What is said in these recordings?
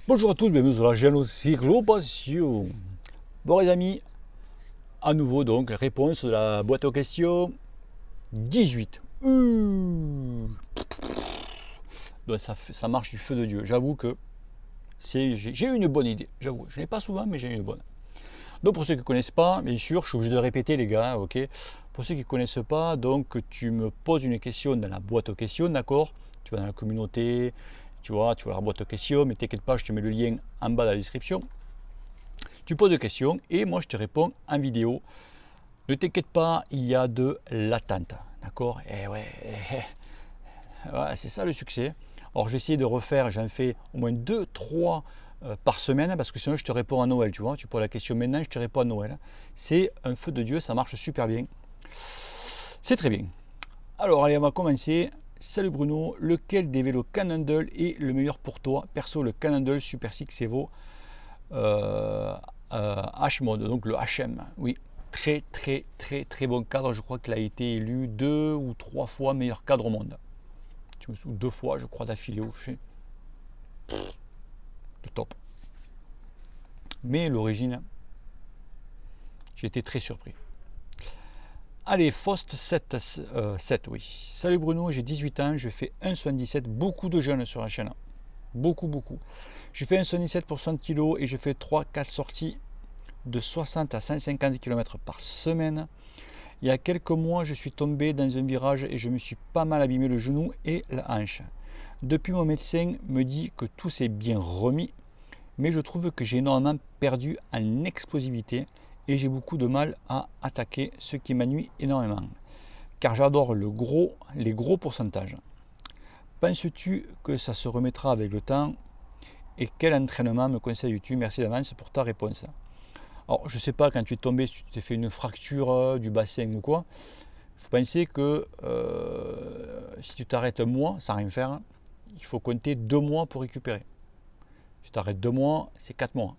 Bonjour à tous, bienvenue sur la chaîne Cyclopassion. Bon les amis, à nouveau donc réponse de la boîte aux questions 18. Donc ça marche du feu de Dieu. J'avoue que j'ai une bonne idée. J'avoue, je n'ai pas souvent, mais j'ai une bonne. Donc pour ceux qui ne connaissent pas, bien sûr, je suis obligé de répéter les gars, ok. Pour ceux qui ne connaissent pas, donc tu me poses une question dans la boîte aux questions, d'accord. Tu vas dans la communauté, tu vois la boîte aux questions, mais t'inquiète pas, je te mets le lien en bas de la description. Tu poses des questions et moi je te réponds en vidéo. Ne t'inquiète pas, il y a de l'attente, d'accord. Et ouais, ouais, c'est ça le succès. Alors je vais essayer de refaire, j'en fais au moins 2-3 par semaine parce que sinon je te réponds à Noël, tu vois. Tu poses la question maintenant, je te réponds à Noël. C'est un feu de Dieu, ça marche super bien. C'est très bien. Alors allez, on va commencer. Salut Bruno, lequel des vélos Cannondale est le meilleur pour toi? Perso, le Cannondale Super 6 Evo H-Mode, donc le HM, oui. Très bon cadre, je crois qu'il a été élu 2 ou 3 fois meilleur cadre au monde. Je me souviens 2 fois, je crois, d'affilée au fait. Le top. Mais l'origine, j'ai été très surpris. Allez, Faust 7, 7, oui. Salut Bruno, j'ai 18 ans, je fais 1,77, beaucoup de jeunes sur la chaîne. Beaucoup. Je fais 1,77 pour 60 kg et je fais 3-4 sorties de 60 à 150 km par semaine. Il y a quelques mois, je suis tombé dans un virage et je me suis pas mal abîmé le genou et la hanche. Depuis, mon médecin me dit que tout s'est bien remis, mais je trouve que j'ai énormément perdu en explosivité et j'ai beaucoup de mal à attaquer, ce qui m'ennuie énormément, car j'adore les gros pourcentages. Penses-tu que ça se remettra avec le temps et quel entraînement me conseilles-tu? Merci d'avance pour ta réponse. Alors, je sais pas, quand tu es tombé, si tu t'es fait une fracture du bassin ou quoi, il faut penser que si tu t'arrêtes un mois sans rien faire, il faut compter 2 mois pour récupérer. Si tu t'arrêtes 2 mois, c'est 4 mois,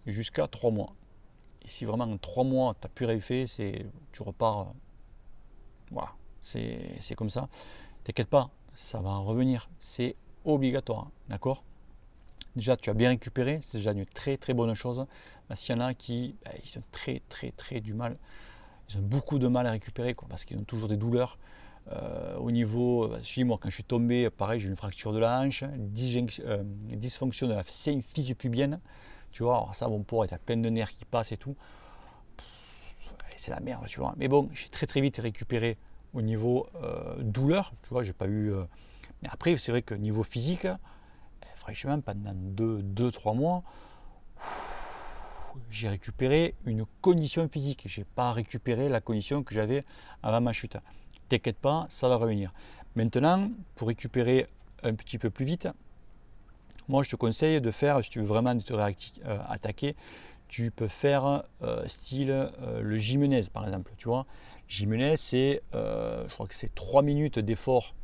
jusqu'à 3 mois. Et si vraiment en 3 mois, tu n'as plus rien fait, tu repars. Voilà, c'est comme ça. T'inquiète pas, ça va en revenir. C'est obligatoire, d'accord? Déjà, tu as bien récupéré, c'est déjà une très bonne chose. S'il y en a qui ils ont très du mal, ils ont beaucoup de mal à récupérer, quoi, parce qu'ils ont toujours des douleurs. Au niveau, moi quand je suis tombé, pareil, j'ai une fracture de la hanche, dysfonction de la symphyse pubienne. Tu vois, alors ça, bon, pour être à plein de nerfs qui passent et tout, c'est la merde, tu vois. Mais bon, j'ai très vite récupéré au niveau douleur, tu vois, j'ai pas eu. Mais après, c'est vrai que niveau physique, franchement, pendant 2-3 mois, j'ai récupéré une condition physique. J'ai pas récupéré la condition que j'avais avant ma chute. T'inquiète pas, ça va revenir. Maintenant, pour récupérer un petit peu plus vite, moi je te conseille de faire, si tu veux vraiment te attaquer, tu peux faire style le Jimenez par exemple. Tu vois, Jimenez, c'est, je crois que c'est 3 minutes d'effort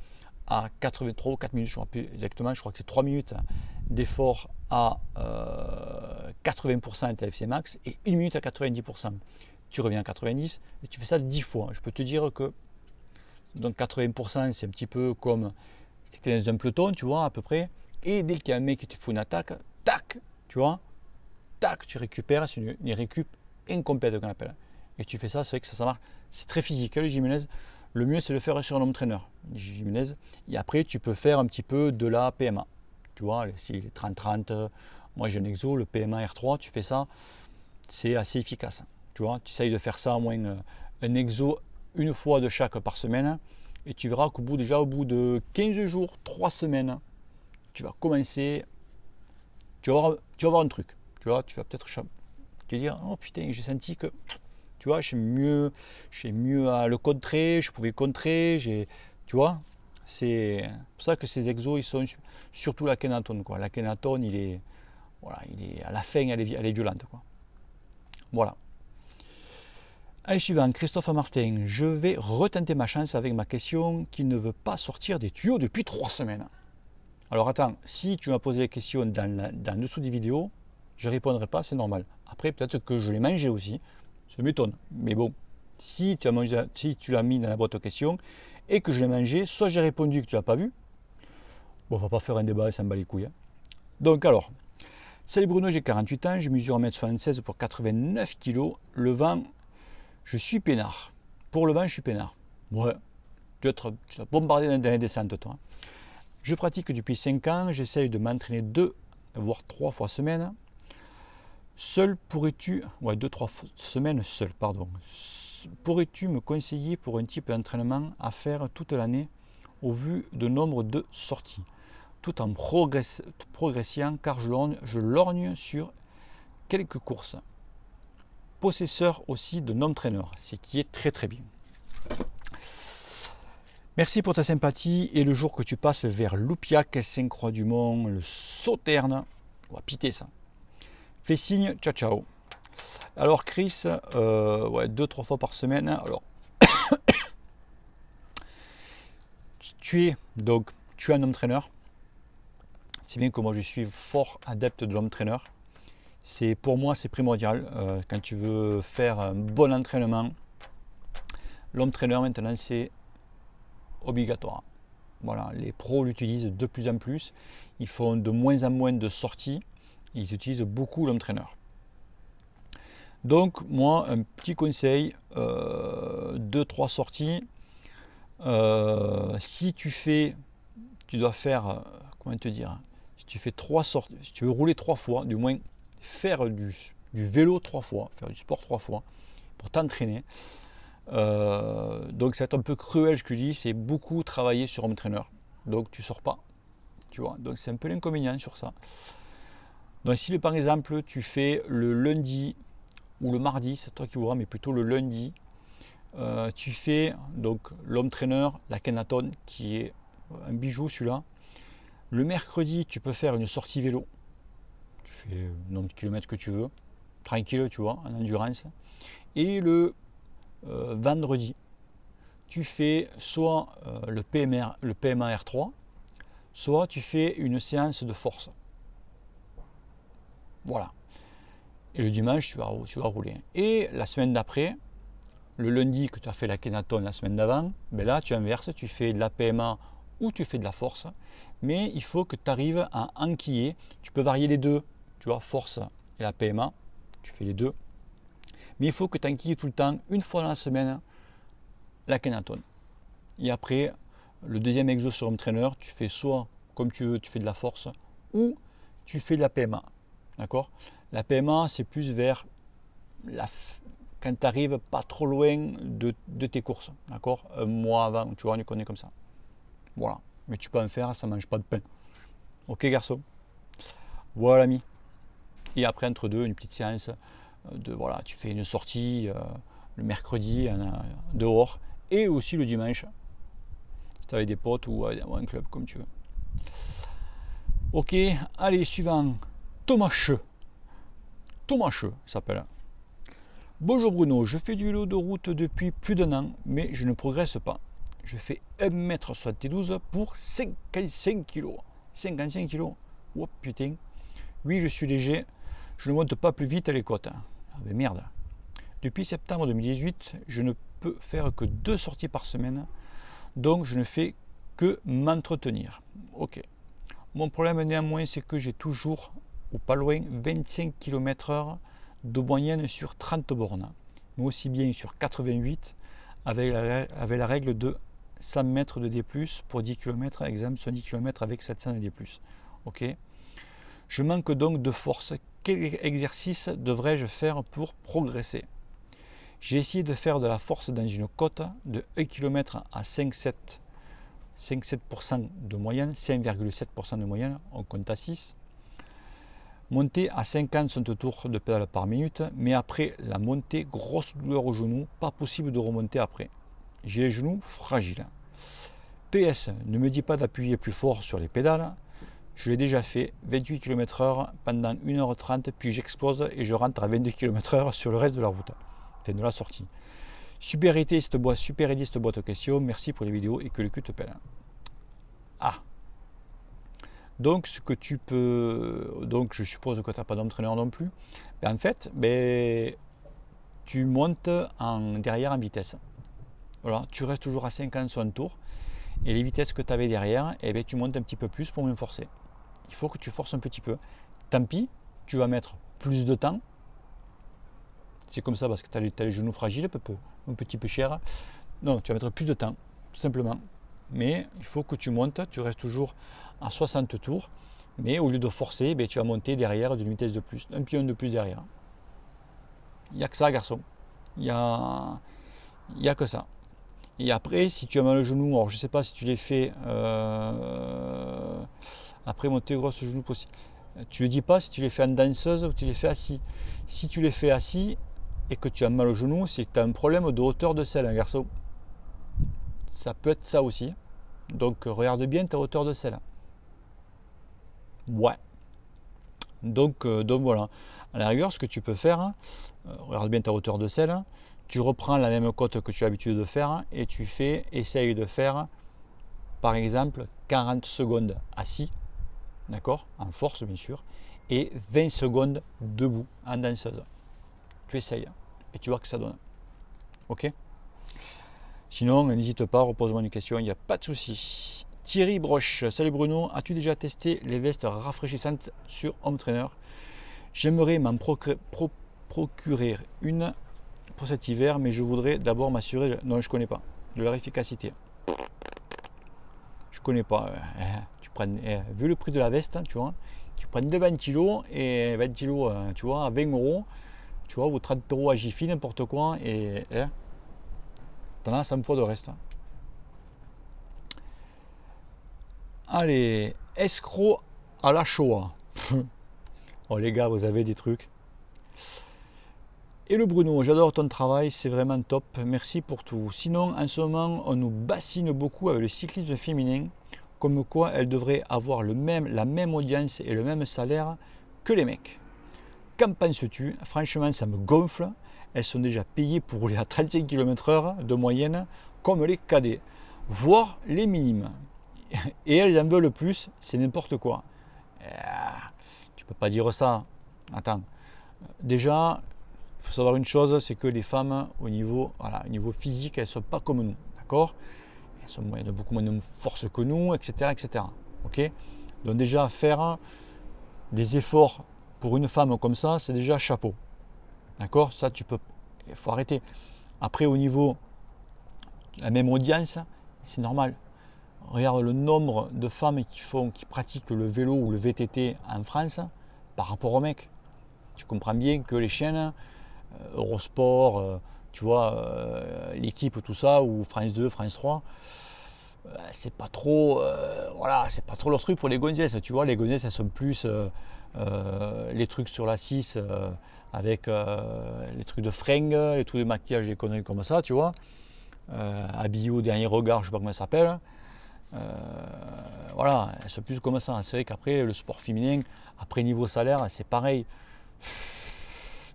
à 83 ou 4 minutes, je ne me rappelle plus exactement, je crois que c'est 3 minutes d'effort à 80% de FC max et 1 minute à 90%. Tu reviens à 90 et tu fais ça 10 fois. Je peux te dire que donc 80% c'est un petit peu comme si tu étais dans un peloton, tu vois, à peu près. Et dès qu'il y a un mec qui te fait une attaque, tac, tu vois, tac, tu récupères, c'est une récup incomplète qu'on appelle. Et tu fais ça, c'est vrai que ça marche. C'est très physique, hein, le Jimenez. Le mieux, c'est de le faire sur un home trainer, Jimenez. Et après, tu peux faire un petit peu de la PMA. Tu vois, si les 30-30, moi j'ai un exo, le PMA R3, tu fais ça, c'est assez efficace. Tu vois, tu essayes de faire ça au moins un exo une fois de chaque par semaine. Et tu verras qu'au bout de 15 jours, 3 semaines, tu vas commencer, tu vas voir un truc. Tu vois, tu vas peut-être te dire, oh putain, j'ai senti que, tu vois, j'ai mieux à le contrer, je pouvais contrer, tu vois, c'est pour ça que ces exos, ils sont surtout la Kenaton, quoi. La Kenaton, voilà, à la fin, elle est violente, quoi. Voilà. Allez, suivant, Christophe Martin. Je vais retenter ma chance avec ma question qui ne veut pas sortir des tuyaux depuis 3 semaines. Alors attends, si tu m'as posé la question dans dessous des vidéos, je ne répondrai pas, c'est normal. Après, peut-être que je l'ai mangé aussi, ça m'étonne. Mais bon, si tu l'as mis dans la boîte aux questions et que je l'ai mangé, soit j'ai répondu que tu l'as pas vu, bon, on va pas faire un débat et s'en bat les couilles, hein. Donc alors, Salut Bruno, j'ai 48 ans, je mesure 1m76 pour 89 kg. Le vent, je suis peinard. Pour le vent, je suis peinard. Ouais, tu vas bombarder dans les descentes, toi. Je pratique depuis 5 ans, j'essaye de m'entraîner 2 voire 3 fois semaine. Seul pourrais-tu, ouais, 2-3 semaines seul, pardon. Pourrais-tu me conseiller pour un type d'entraînement à faire toute l'année au vu de nombre de sorties, tout en progressant car je lorgne sur quelques courses. Possesseur aussi de non-trainer, ce qui est très très bien. Merci pour ta sympathie et le jour que tu passes vers Loupiac, Saint-Croix-du-Mont, le Sauternes, on va piter ça. Fais signe, ciao ciao. Alors Chris, ouais, 2-3 fois par semaine. Alors, tu es un entraîneur. C'est bien que moi je suis fort adepte de l'entraîneur. Pour moi c'est primordial quand tu veux faire un bon entraînement. L'entraîneur maintenant c'est obligatoire. Voilà, les pros l'utilisent de plus en plus. Ils font de moins en moins de sorties. Ils utilisent beaucoup l'entraîneur. Donc moi un petit conseil, 2-3 sorties. Si tu dois faire, comment te dire, si tu fais 3 sorties, si tu veux rouler 3 fois, du moins faire du vélo 3 fois, faire du sport 3 fois pour t'entraîner. Donc c'est un peu cruel ce que je dis, c'est beaucoup travailler sur un entraîneur. Donc tu sors pas, tu vois. Donc c'est un peu l'inconvénient sur ça. Donc si par exemple tu fais le lundi ou le mardi, c'est toi qui vois, mais plutôt le lundi, tu fais donc l'entraîneur, la Kenaton qui est un bijou celui-là. Le mercredi, tu peux faire une sortie vélo. Tu fais le nombre de kilomètres que tu veux, tranquille, tu vois, en endurance. Et le vendredi, tu fais soit le PMA R3, soit tu fais une séance de force. Voilà. Et le dimanche, tu vas rouler. Et la semaine d'après, le lundi que tu as fait la Kenaton la semaine d'avant, ben là tu inverses, tu fais de la PMA ou tu fais de la force. Mais il faut que tu arrives à enquiller. Tu peux varier les deux, tu vois, force et la PMA, tu fais les deux. Mais il faut que tu enquilles tout le temps, une fois dans la semaine, la Kenaton. Et après, le deuxième exo sur home trainer, tu fais soit comme tu veux, tu fais de la force ou tu fais de la PMA. D'accord? La PMA, c'est plus vers quand tu arrives pas trop loin de tes courses. D'accord? Un mois avant, tu vois, on les connaît comme ça. Voilà. Mais tu peux en faire, ça ne mange pas de pain. Ok, garçon? Voilà, l'ami. Et après, entre deux, une petite séance voilà, tu fais une sortie le mercredi dehors et aussi le dimanche. Si tu es avec des potes ou un club, comme tu veux. Ok, allez, suivant. Thomas Che. Thomas Che s'appelle. Bonjour Bruno, je fais du vélo de route depuis plus d'1 an, mais je ne progresse pas. Je fais 1m72 pour 55 kg. 55 kg. Oh putain. Oui, je suis léger. Je ne monte pas plus vite à les côtes. Ah ben merde. Depuis septembre 2018, je ne peux faire que 2 sorties par semaine. Donc je ne fais que m'entretenir. Ok. Mon problème néanmoins, c'est que j'ai toujours, ou pas loin, 25 km/h de moyenne sur 30 bornes. Mais aussi bien sur 88 avec la règle de 100 mètres de D+, pour 10 km, exemple 110 km avec 700 de D+. Ok. Je manque donc de force. Quel exercice devrais-je faire pour progresser? J'ai essayé de faire de la force dans une côte de 1 km à 5,7% de moyenne, 5,7% de moyenne, on compte à 6. Monter à 50 tours de pédale par minute, mais après la montée, grosse douleur au genou, pas possible de remonter après. J'ai les genoux fragiles. PS, ne me dis pas d'appuyer plus fort sur les pédales. Je l'ai déjà fait, 28 km/h pendant 1h30, puis j'explose et je rentre à 22 km/h sur le reste de la route, enfin de la sortie. Super aidé cette boîte aux questions, merci pour les vidéos et que le cul te pèle. Ah, donc ce que tu peux, donc je suppose que tu n'as pas d'entraîneur non plus, en fait, tu montes derrière en vitesse. Voilà, tu restes toujours à 50 tours et les vitesses que tu avais derrière, tu montes un petit peu plus pour me forcer. Il faut que tu forces un petit peu. Tant pis, tu vas mettre plus de temps. C'est comme ça parce que tu as les genoux fragiles, un petit peu cher. Non, tu vas mettre plus de temps, tout simplement. Mais il faut que tu montes, tu restes toujours à 60 tours. Mais au lieu de forcer, tu vas monter derrière d'une vitesse de plus, un pion de plus derrière. Il n'y a que ça, garçon. Il n'y a que ça. Et après, si tu as mal au genou, alors je ne sais pas si tu les fais après monter gros ce genou possible. Tu ne dis pas si tu les fais en danseuse ou tu les fais assis. Si tu les fais assis et que tu as mal au genou, c'est que tu as un problème de hauteur de selle, hein, garçon. Ça peut être ça aussi. Donc regarde bien ta hauteur de selle. Ouais. Donc voilà. À la rigueur, ce que tu peux faire, regarde bien ta hauteur de selle, tu reprends la même côte que tu as l'habitude de faire et tu essaye de faire par exemple 40 secondes assis, d'accord, en force bien sûr, et 20 secondes debout en danseuse. Tu essayes et tu vois que ça donne. Ok? Sinon, n'hésite pas, repose-moi une question, il n'y a pas de souci. Thierry Broche, salut Bruno, as-tu déjà testé les vestes rafraîchissantes sur Home Trainer? J'aimerais m'en procurer une pour cet hiver, mais je voudrais d'abord m'assurer, non je connais pas, de leur efficacité. Je connais pas. Tu prends, vu le prix de la veste, tu vois, tu prends 2 ventilos et 20 kilos, tu vois, à 20 euros, tu vois, ou 30 euros à Jiffy, n'importe quoi, et t'en as 100 fois de reste. Allez, escroc à la Shoah. Oh les gars, vous avez des trucs. Et le Bruno, j'adore ton travail, c'est vraiment top, merci pour tout. Sinon, en ce moment, on nous bassine beaucoup avec le cyclisme féminin, comme quoi elles devraient avoir la même audience et le même salaire que les mecs. Qu'en penses-tu? Franchement, ça me gonfle. Elles sont déjà payées pour rouler à 35 km/h de moyenne, comme les cadets, voire les minimes. Et elles en veulent plus, c'est n'importe quoi. Tu peux pas dire ça. Attends, déjà, il faut savoir une chose, c'est que les femmes, au niveau physique, elles ne sont pas comme nous, d'accord? Elles ont beaucoup moins de force que nous, etc., etc. Ok? Donc déjà, faire des efforts pour une femme comme ça, c'est déjà chapeau. D'accord? Ça, il faut arrêter. Après, au niveau de la même audience, c'est normal. Regarde le nombre de femmes qui pratiquent le vélo ou le VTT en France par rapport aux mecs. Tu comprends bien que les chaînes, Eurosport, tu vois, l'équipe, tout ça, ou France 2, France 3, c'est pas trop, c'est pas trop leur truc pour les gonzesses. Tu vois, les gonzesses, elles sont plus les trucs sur la 6 avec les trucs de fringues, les trucs de maquillage, des conneries comme ça, tu vois. Habillées au dernier regard, je sais pas comment ça s'appelle. Voilà, elles sont plus comme ça. C'est vrai qu'après, le sport féminin, après niveau salaire, c'est pareil.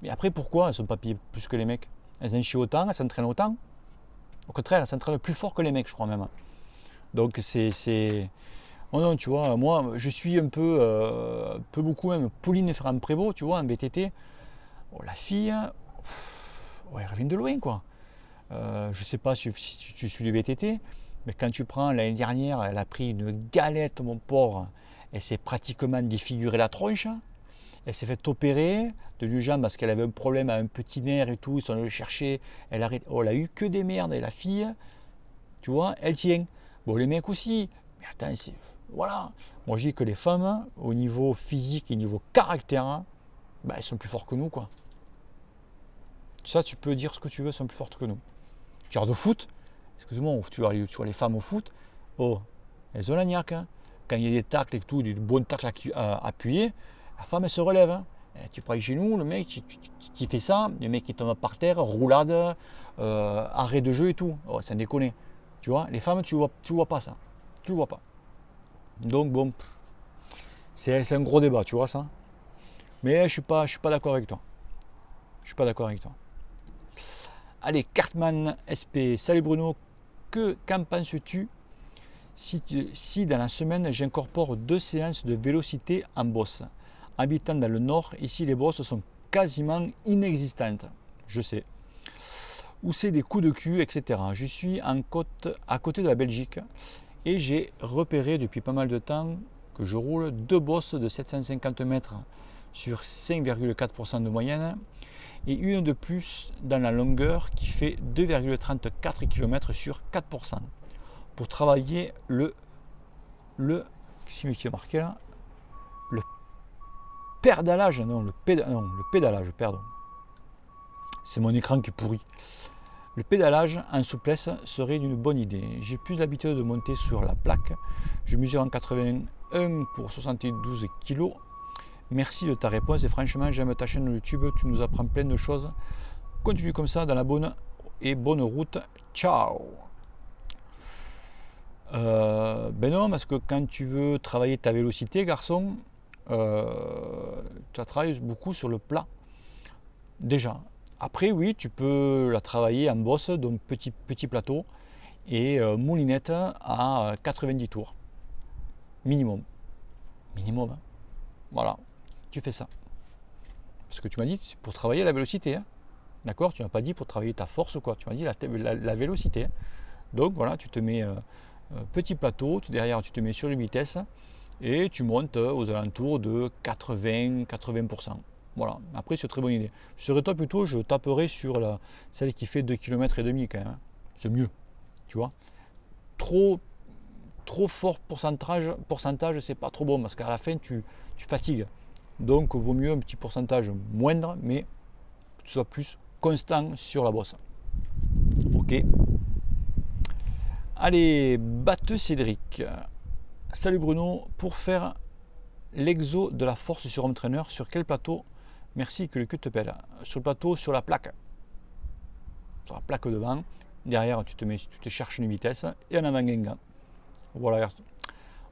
Mais après, pourquoi elles ne sont pas payées plus que les mecs? Elles en chient autant, elles s'entraînent autant. Au contraire, elles s'entraînent plus fort que les mecs, je crois même. Donc c'est... Oh non, tu vois, moi, je suis un peu beaucoup même Pauline Ferrand-Prévot, tu vois, en VTT. Oh, la fille, ouais, elle revient de loin, quoi. Je sais pas si tu suis le VTT, mais quand tu prends l'année dernière, elle a pris une galette, mon pauvre. Elle s'est pratiquement défiguré la tronche. Elle s'est fait opérer de l'urgence parce qu'elle avait un problème à un petit nerf et tout. Ils sont allés le chercher. Elle a eu que des merdes. Et la fille, tu vois, elle tient. Bon, les mecs aussi. Mais attends, voilà. Moi, je dis que les femmes, au niveau physique et au niveau caractère, elles sont plus fortes que nous, quoi. Ça, tu peux dire ce que tu veux, elles sont plus fortes que nous. Tu regardes au foot, excuse-moi, tu vois les femmes au foot, oh, elles ont la niaque. Hein. Quand il y a des tacles et tout, des bons tacles appuyés, la femme, elle se relève. Hein. Tu prends chez nous, le mec, tu fais ça, le mec, il tombe par terre, roulade, arrêt de jeu et tout. Oh, c'est un déconné. Tu vois, les femmes, tu vois pas ça. Tu le vois pas. Donc, bon, c'est un gros débat, tu vois ça. Mais je suis pas d'accord avec toi. Je suis pas d'accord avec toi. Allez, Cartman SP, salut Bruno, qu'en penses-tu si dans la semaine j'incorpore 2 séances de vélocité en bosse? Habitant dans le nord, ici les bosses sont quasiment inexistantes, je sais. Où c'est des coups de cul, etc. Je suis à côté de la Belgique et j'ai repéré depuis pas mal de temps que je roule 2 bosses de 750 mètres sur 5,4% de moyenne et une de plus dans la longueur qui fait 2,34 km sur 4%. Pour travailler qu'est-ce qui est marqué là, le pédalage, le pédalage, pardon. C'est mon écran qui est pourri. Le pédalage en souplesse serait une bonne idée. J'ai plus l'habitude de monter sur la plaque. Je mesure en 81 pour 72 kg. Merci de ta réponse et franchement j'aime ta chaîne YouTube, tu nous apprends plein de choses. Continue comme ça dans la bonne route. Ciao. Ben non, parce que quand tu veux travailler ta vélocité, garçon, tu travailles beaucoup sur le plat. Déjà. Après, oui, tu peux la travailler en bosse, donc petit plateau, et moulinette à 90 tours. Minimum. Minimum. Hein. Voilà, tu fais ça. Parce que tu m'as dit pour travailler la vélocité. Hein. D'accord? Tu m'as pas dit pour travailler ta force ou quoi. Tu m'as dit la vélocité. Hein. Donc voilà, tu te mets petit plateau, derrière tu te mets sur les vitesses et tu montes aux alentours de 80%. Voilà, après c'est une très bonne idée. Sur toi plutôt, je taperai sur celle qui fait 2,5 km quand même. Hein. C'est mieux, tu vois. Trop fort pourcentage, c'est pas trop bon parce qu'à la fin tu fatigues. Donc vaut mieux un petit pourcentage moindre, mais que tu sois plus constant sur la bosse. Ok. Allez, Batteux Cédric. Salut Bruno, pour faire l'exo de la force sur home trainer, sur quel plateau? Merci que le cul te pèle. Sur le plateau, sur la plaque. Sur la plaque devant. Derrière, tu te cherches une vitesse et en avant Guingamp. Voilà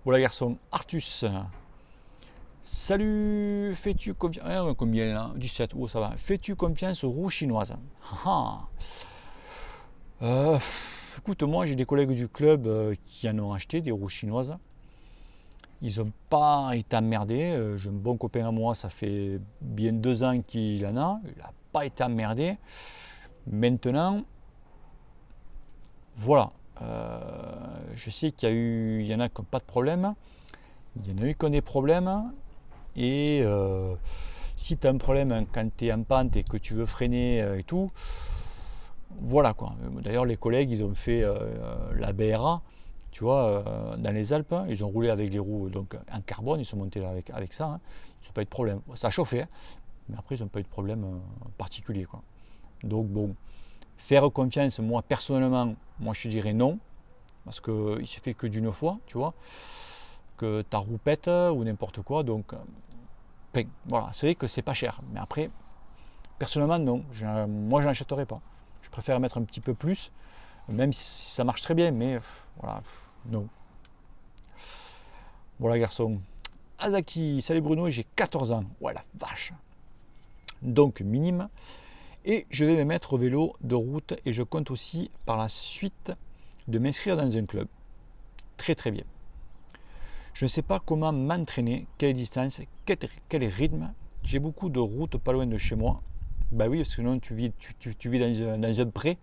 garçon. Artus. Salut, fais-tu confiance. Combien là? 17. Oh, ça va. Fais-tu confiance aux roues chinoises? Écoute, moi j'ai des collègues du club qui en ont acheté des roues chinoises. Ils n'ont pas été emmerdés. J'ai un bon copain à moi, ça fait bien 2 ans qu'il en a. Il n'a pas été emmerdé. Maintenant, voilà. Je sais qu'il y en a qui n'ont pas de problème. Il y en a eu qui ont des problèmes. Et si tu as un problème quand tu es en pente et que tu veux freiner et tout, voilà quoi. D'ailleurs, les collègues, ils ont fait la BRA. Tu vois, dans les Alpes, ils ont roulé avec les roues donc, en carbone, ils sont montés là avec ça, hein. Ils n'ont pas eu de problème. Ça a chauffé, hein, mais après, ils n'ont pas eu de problème particulier. Quoi. Donc, bon, faire confiance, moi, personnellement, moi, je te dirais non, parce qu'il ne se fait que d'une fois, tu vois, que ta roue pète ou n'importe quoi. Donc, voilà, c'est vrai que c'est pas cher, mais après, personnellement, non. Moi, je n'en achèterai pas. Je préfère mettre un petit peu plus, même si ça marche très bien, mais voilà. Non. Voilà garçon. Azaki, salut Bruno, j'ai 14 ans. Ouais la vache. Donc minime. Et je vais me mettre au vélo de route et je compte aussi par la suite de m'inscrire dans un club. Très très bien. Je ne sais pas comment m'entraîner, quelle distance, quel rythme. J'ai beaucoup de routes pas loin de chez moi. Bah oui, parce que sinon tu vis dans un pré,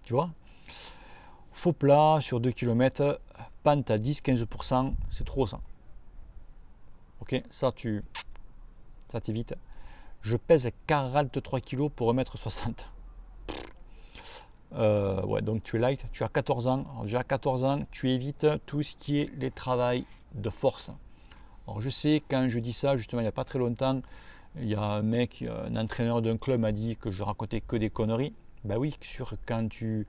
tu vois. Faux plat sur 2 km, pente à 10-15%, c'est trop ça. Ok, ça t'évite. Je pèse 43 kg pour 1m60. Ouais, donc tu es light, tu as 14 ans. Alors déjà à 14 ans, tu évites tout ce qui est les travails de force. Alors je sais, quand je dis ça, justement, il n'y a pas très longtemps, il y a un mec, un entraîneur d'un club m'a dit que je racontais que des conneries. Ben oui, quand tu...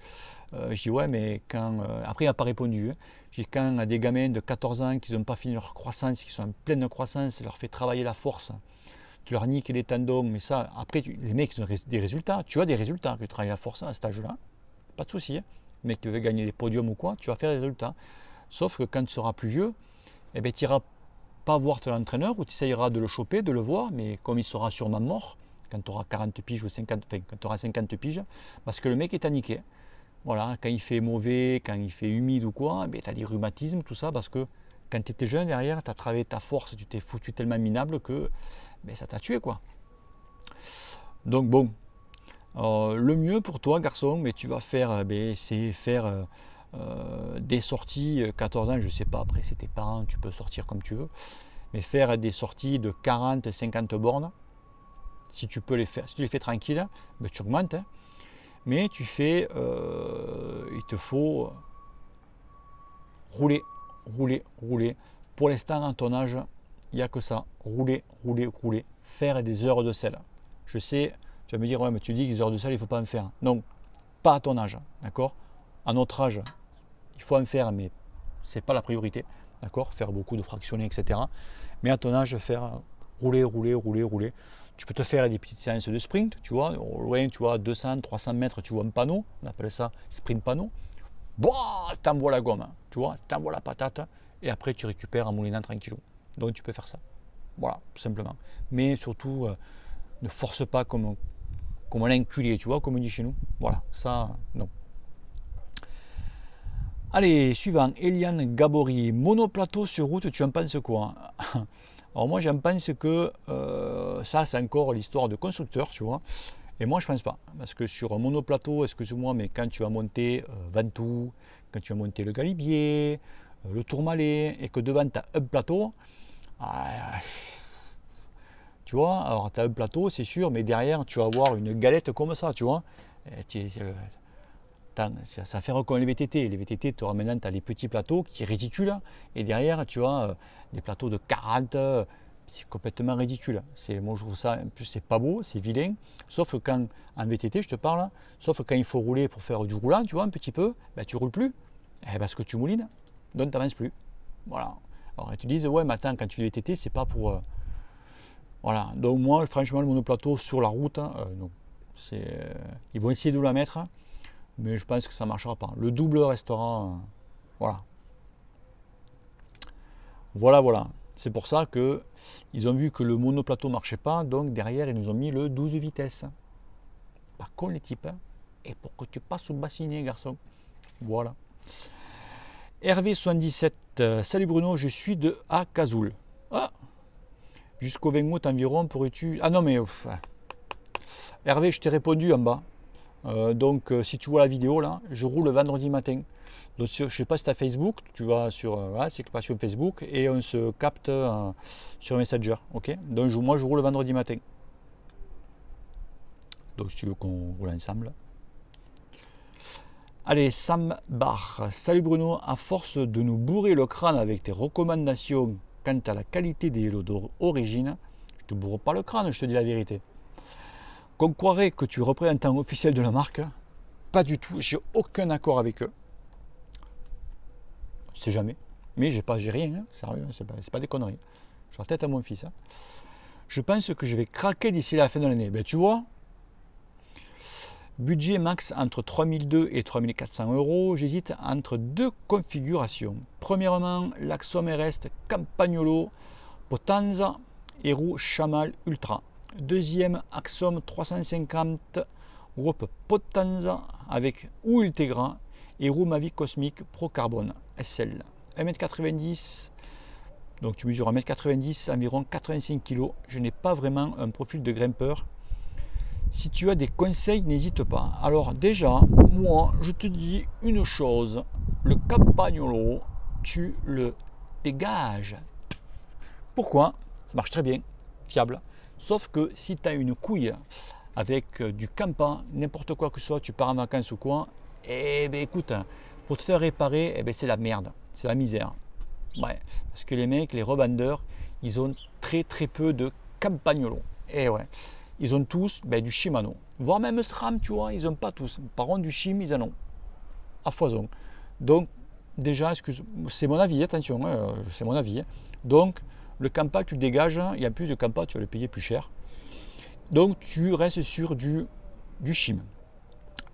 je dis ouais, mais quand... après, il n'a pas répondu. Hein. Je dis quand des gamins de 14 ans qui n'ont pas fini leur croissance, qui sont en pleine croissance, leur fait travailler la force, tu leur niques les tendons, mais ça, après, les mecs, ils ont des résultats. Tu as des résultats que tu travailles la force à cet âge-là. Pas de souci. Hein. Le mec qui veut gagner des podiums ou quoi, tu vas faire des résultats. Sauf que quand tu seras plus vieux, eh ben, tu n'iras pas voir ton entraîneur ou tu essayeras de le choper, de le voir, mais comme il sera sûrement mort, quand tu auras 40 piges ou 50, enfin, quand tu auras 50 piges, parce que le mec est à niquer. Voilà, quand il fait mauvais, quand il fait humide ou quoi, tu as des rhumatismes, tout ça, parce que quand tu étais jeune derrière, tu as travaillé ta force, tu t'es foutu tellement minable que ça t'a tué quoi. Donc bon, le mieux pour toi garçon, mais tu vas faire, c'est faire des sorties, 14 ans, je sais pas, après c'est tes parents, tu peux sortir comme tu veux, mais faire des sorties de 40 et 50 bornes, si tu peux les faire, si tu les fais tranquille, ben tu augmentes, hein. Mais tu fais, il te faut rouler, rouler, rouler. Pour l'instant, à ton âge, il n'y a que ça, rouler, rouler, rouler, faire des heures de selle. Je sais, tu vas me dire, ouais, mais tu dis que les heures de selle, il ne faut pas en faire. Non, pas à ton âge, d'accord? À notre âge, il faut en faire, mais ce n'est pas la priorité, d'accord? Faire beaucoup de fractionnés, etc. Mais à ton âge, faire rouler, rouler, rouler, rouler. Tu peux te faire des petites séances de sprint, tu vois, au loin, tu vois, 200, 300 mètres, tu vois un panneau, on appelle ça sprint panneau. Boah, t'envoies la gomme, tu vois, t'envoies la patate, et après tu récupères en moulinant tranquillou. Donc tu peux faire ça. Voilà, tout simplement. Mais surtout, ne force pas comme un enculé, tu vois, comme on dit chez nous. Voilà, ça, non. Allez, suivant, Eliane Gabory, monoplateau sur route, tu en penses quoi? Alors moi, j'en pense que ça, c'est encore l'histoire de constructeur, tu vois. Et moi, je pense pas. Parce que sur un monoplateau, excuse-moi, mais quand tu vas monter Ventoux, quand tu vas monter le Galibier, le Tourmalet, et que devant, tu as un plateau, tu vois, alors tu as un plateau, c'est sûr, mais derrière, tu vas avoir une galette comme ça, tu vois. Ça fait comme les VTT. Les VTT, tu auras maintenant, tu as les petits plateaux qui sont ridicules, et derrière, tu as des plateaux de 40, c'est complètement ridicule. Moi, je trouve ça, en plus, c'est pas beau, c'est vilain. Sauf que quand, en VTT, je te parle, sauf que quand il faut rouler pour faire du roulant, tu vois, un petit peu, ben, tu roules plus, parce que tu moulines, donc tu n'avances plus. Voilà. Alors, ils te disent, ouais, mais attends, quand tu fais VTT, c'est pas pour. Voilà. Donc, moi, franchement, le monoplateau sur la route, non. Ils vont essayer de la mettre, mais je pense que ça ne marchera pas. Le double restera. Voilà. Voilà, voilà. C'est pour ça qu'ils ont vu que le monoplateau ne marchait pas, donc derrière, ils nous ont mis le 12 vitesses. Pas con les types, hein. Et pour que tu passes au bassinet, garçon. Voilà. Hervé77, salut Bruno, je suis de à Cazoul. Ah, jusqu'au 20 août environ, pourrais-tu. Ah non, mais. Hervé, je t'ai répondu en bas. Donc, si tu vois la vidéo, là, je roule le vendredi matin. Donc, je ne sais pas si tu as Facebook, tu vas sur c'est passion Facebook et on se capte sur Messenger. Ok, donc, moi, je roule le vendredi matin. Donc, si tu veux qu'on roule ensemble. Allez, Sam Bar. Salut Bruno, à force de nous bourrer le crâne avec tes recommandations quant à la qualité des vélos d'origine, je te bourre pas le crâne, je te dis la vérité. Qu'on croirait que tu es représentant officiel de la marque, pas du tout, j'ai aucun accord avec eux. C'est jamais. Mais j'ai rien, hein, sérieux, c'est pas des conneries. Je la tête à mon fils. Hein. Je pense que je vais craquer d'ici la fin de l'année. Ben tu vois, budget max entre 3002 et 3400 euros. J'hésite entre deux configurations. Premièrement, l'Axom RS Campagnolo Potenza et roue Chamal Ultra. Deuxième, Axom 350 groupe Potenza avec ou Ultegra et roue Mavic Cosmic Pro Carbone SL. 1m90, donc tu mesures 1m90, environ 85 kg. Je n'ai pas vraiment un profil de grimpeur. Si tu as des conseils, n'hésite pas. Alors déjà, moi, je te dis une chose. Le Campagnolo, tu le dégages. Pourquoi? Ça marche très bien, fiable. Sauf que si tu as une couille avec du campa, n'importe quoi que ce soit, tu pars en vacances ou quoi, eh bien écoute, pour te faire réparer, eh bien, c'est la merde, c'est la misère. Ouais, parce que les mecs, les revendeurs, ils ont très peu de Campagnolo. Et ouais, ils ont tous du Shimano, voire même SRAM, tu vois, ils n'ont pas tous. Par contre, du Shim, ils en ont à foison. Donc, déjà, c'est mon avis, attention, c'est mon avis. Donc, le campa, tu le dégages, et en plus de campa, tu vas le payer plus cher. Donc, tu restes sur du Shim.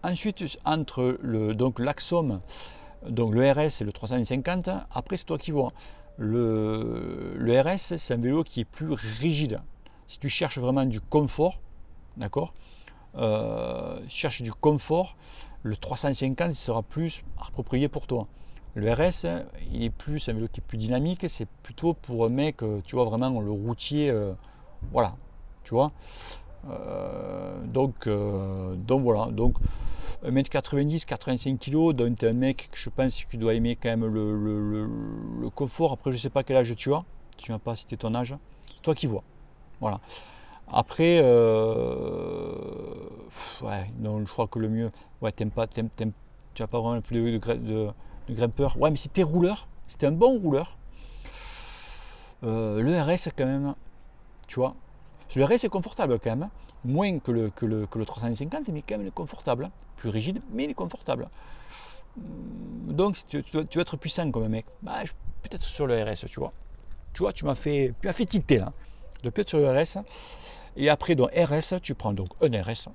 Ensuite, entre l'Axom, donc le RS et le 350, après, c'est toi qui vois. Le RS, c'est un vélo qui est plus rigide. Si tu cherches vraiment du confort, d'accord, cherche du confort, le 350 sera plus approprié pour toi. Le RS, il est plus un vélo qui est plus dynamique, c'est plutôt pour un mec, tu vois, vraiment le routier, voilà, tu vois. Donc voilà, donc 1m90, 85 kg, donc tu es un mec que je pense que tu dois aimer quand même le confort. Après, je sais pas quel âge tu as, tu m'as pas cité ton âge, c'est toi qui vois. Voilà. Après, ouais, non, je crois que le mieux, ouais, tu n'as pas vraiment le fléau de grimpeur. Ouais, mais si t'es rouleur, si t'es un bon rouleur, le RS quand même, tu vois, le RS est confortable quand même, moins que le 350, mais quand même il est confortable, plus rigide, mais il est confortable. Donc si tu vas être puissant comme mec, bah, peut-être sur le RS, tu vois. Tu vois, tu m'as fait tilter là, de peut-être sur le RS. Et après, donc RS, tu prends donc un RS,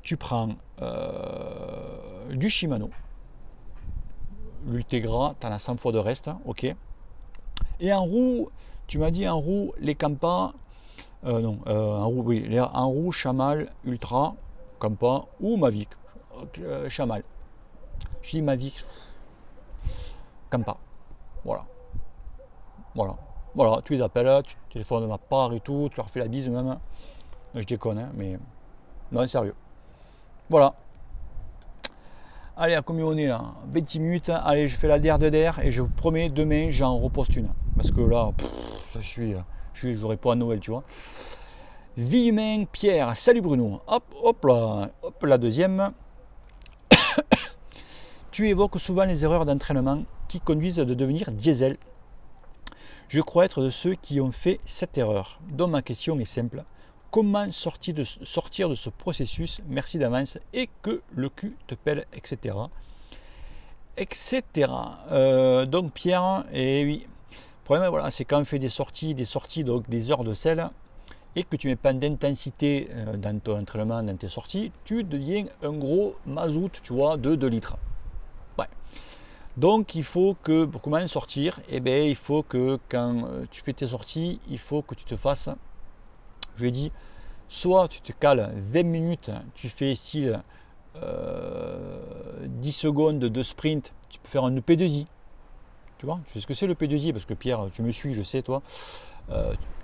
tu prends du Shimano, l'Ultegra, tu en as 100 fois de reste, ok. Et en roue, tu m'as dit en roue, les Kampa, non, en roue, oui, en roue, Chamal, Ultra, Kampa ou Mavic, Chamal. Je dis Mavic, Kampa, voilà, voilà. Voilà, tu les appelles, tu téléphones de ma part et tout, tu leur fais la bise même. Je déconne, hein, mais non, sérieux. Voilà. Allez, à combien on est là? 20 minutes. Allez, je fais la DR de DR et je vous promets, demain, j'en reposte une. Parce que là, je n'aurai pas à Noël, tu vois. Vie humaine, Pierre. Salut Bruno. Hop là, hop la deuxième. Tu évoques souvent les erreurs d'entraînement qui conduisent à devenir diesel. Je crois être de ceux qui ont fait cette erreur. Donc ma question est simple. Comment sortir de ce processus? Merci d'avance et que le cul te pèle, etc. Etc. Donc Pierre, et oui, le problème voilà, c'est quand on fait des sorties, donc des heures de sel, et que tu ne mets pas d'intensité dans ton entraînement, dans tes sorties, tu deviens un gros mazout, tu vois, de 2 litres. Ouais. Donc il faut que, pour comment sortir, eh bien, il faut que quand tu fais tes sorties, il faut que tu te fasses, je l'ai dit, soit tu te cales 20 minutes, tu fais style 10 secondes de sprint, tu peux faire un EP2I. Tu vois, tu sais ce que c'est le EP2I parce que Pierre, tu me suis, je sais toi.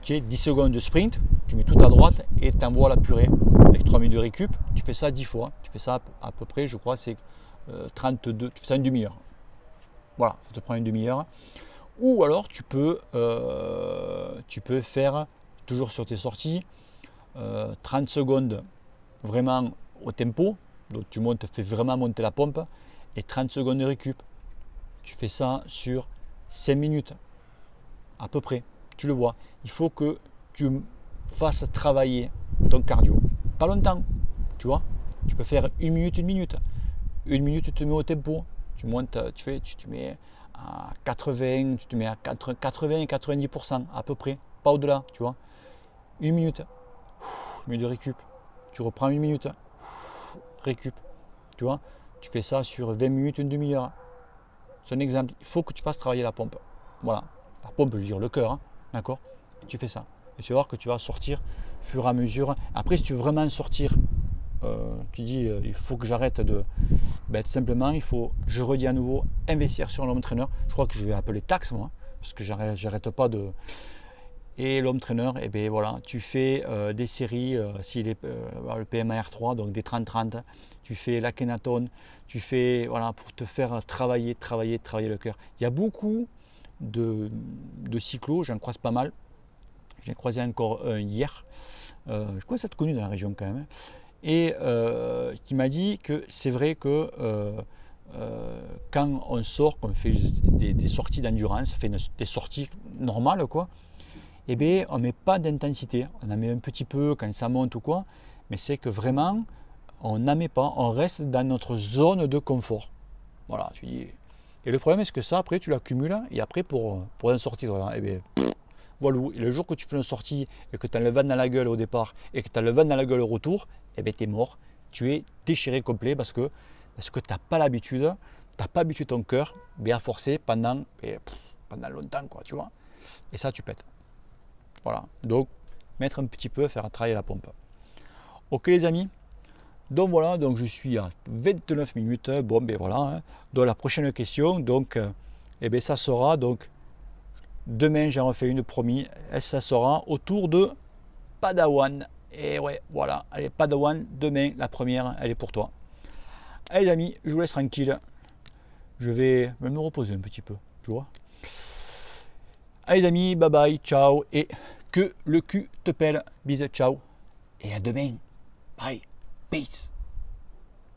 Tu es 10 secondes de sprint, tu mets tout à droite et tu envoies la purée avec 3 minutes de récup. Tu fais ça 10 fois. Tu fais ça à peu près, je crois, c'est 32. Tu fais ça une demi-heure. Voilà, ça te prend une demi-heure. Ou alors tu peux faire, toujours sur tes sorties, 30 secondes vraiment au tempo. Donc tu fais vraiment monter la pompe et 30 secondes de récup. Tu fais ça sur 5 minutes à peu près. Tu le vois. Il faut que tu fasses travailler ton cardio. Pas longtemps, tu vois. Tu peux faire 1 minute, 1 minute. 1 minute, tu te mets au tempo. Tu montes, tu te mets à 80, tu te mets à 80 et 90% à peu près. Pas au-delà, tu vois. 1 minute. 1 minute de récup. Tu reprends 1 minute. Récup. Tu vois. Tu fais ça sur 20 minutes, une demi-heure. C'est un exemple. Il faut que tu fasses travailler la pompe. Voilà. La pompe, je veux dire le cœur. Hein. D'accord. Tu fais ça. Et tu vas voir que tu vas sortir au fur et à mesure. Après, si tu veux vraiment sortir, tu dis il faut que j'arrête de. Ben, tout simplement, il faut, je redis à nouveau, investir sur l'home trainer. Je crois que je vais appeler taxe, moi, parce que j'arrête pas de. Et l'home trainer, et bien voilà, tu fais des séries, s'il est le PMAR3, donc des 30-30, tu fais l'Akhenaton, tu fais, voilà, pour te faire travailler le cœur. Il y a beaucoup de cyclos, j'en croise pas mal. J'ai croisé encore un hier, je crois que c'est connu dans la région quand même, et qui m'a dit que c'est vrai que quand on sort, qu'on fait des sorties d'endurance, fait des sorties normales, quoi, eh bien, on ne met pas d'intensité. On en met un petit peu quand ça monte ou quoi, mais c'est que vraiment, on n'en met pas, on reste dans notre zone de confort. Voilà, tu dis. Et le problème, c'est que ça, après, tu l'accumules, et après, pour en sortir, voilà, eh bien, voilà. Et le jour que tu fais une sortie et que tu as le vent dans la gueule au départ et que tu as le vent dans la gueule au retour, eh bien, tu es mort. Tu es déchiré complet parce que tu n'as pas l'habitude, tu n'as pas habitué ton cœur bien à forcer pendant longtemps, quoi, tu vois. Et ça, tu pètes. Voilà, donc mettre un petit peu, faire travailler la pompe. Ok les amis, donc voilà, donc je suis à 29 minutes. Bon ben voilà, hein. Donc la prochaine question, donc eh bien, ça sera donc demain, j'en refais une promis, et ça sera autour de Padawan. Et ouais, voilà, allez Padawan, demain la première, elle est pour toi. Allez les amis, je vous laisse tranquille. Je vais me reposer un petit peu, tu vois. Allez les amis, bye bye, ciao, et que le cul te pèle. Bisous, ciao, et à demain. Bye, peace.